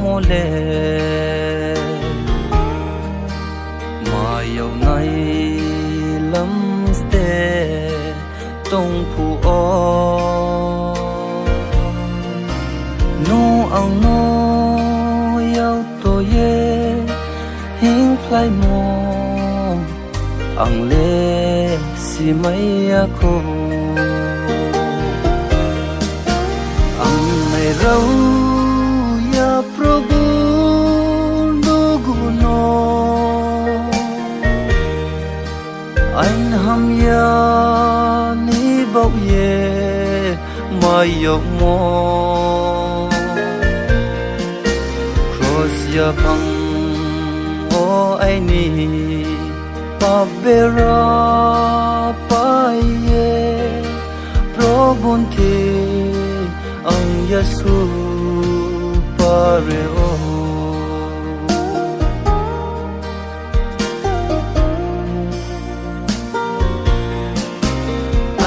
mô lệ mà yêu này lắm tê tông phụ ô nô ang nô yêu tôi ye hình phai mô ang lê si mai ako ang may rau ya Prabhu duguno anh ham ya ni bau ye mai yok mo cross ya pang o ai ni pabera pa ye Prabhu thi ang Yesu pareo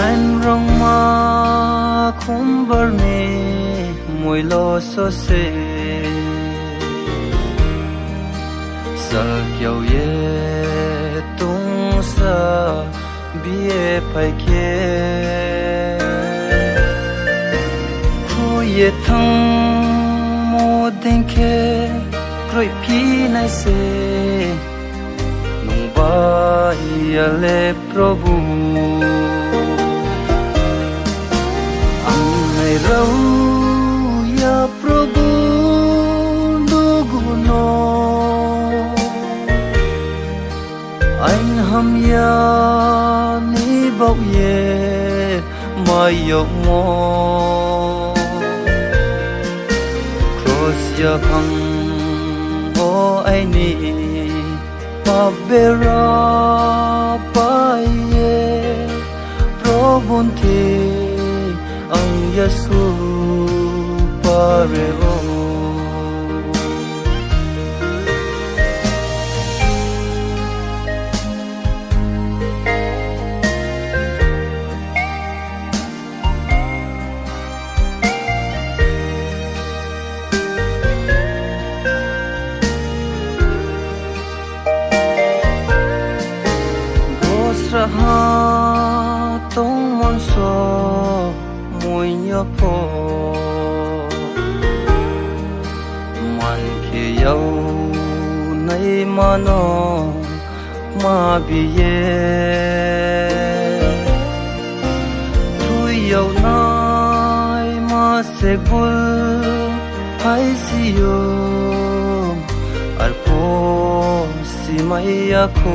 anh rong ma khum bar me mui lo so se sa kyau ye tung sa bie pai ke khu ye thang mo den ke kroi pi nai se nung ba ya le Prabhu ang nai rau ya Prabhu duguno anh ham ya ni bau ye mai yok mo cross ya phang o ai ni pabera pa ye Prabhu thi ang Yesu pareo ha tông môn so mùi nhớ po man kia yêu nay mà nó mà bị ye tôi yêu nay mà sẽ bul hay si yo arpo si mai ako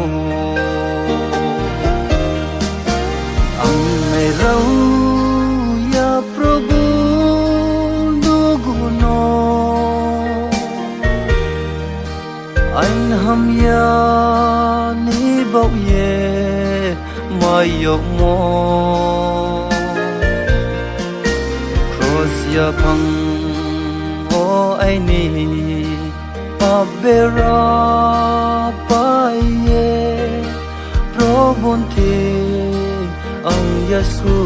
may rau ya Prabhu duguno anh ham ya ni bau ye mai yok mo cross ya phang o ai ni pabera pa ye Prabhu thi ang Yesu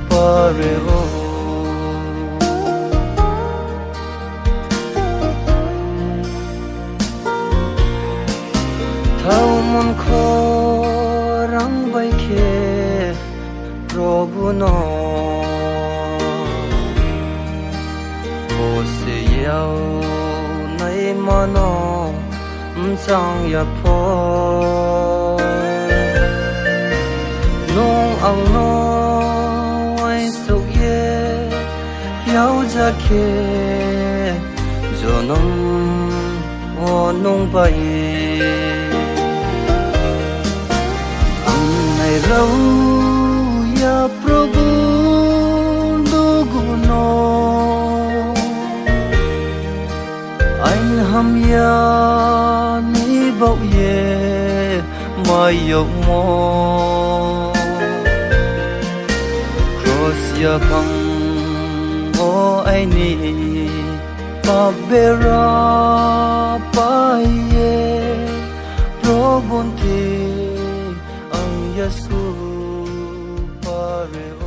pareo thau mon kho rang bai khe Prabhu no o se yau nai ma no chang ya pho nong ang no ai so ye yau za ke jo nom o nong bai ang nai rau ya Prabhu duguno anh ham ya ni bau ye mai yok mo ya phang o ai ni pabera pa ye Prabhu thi ang Yesu pareo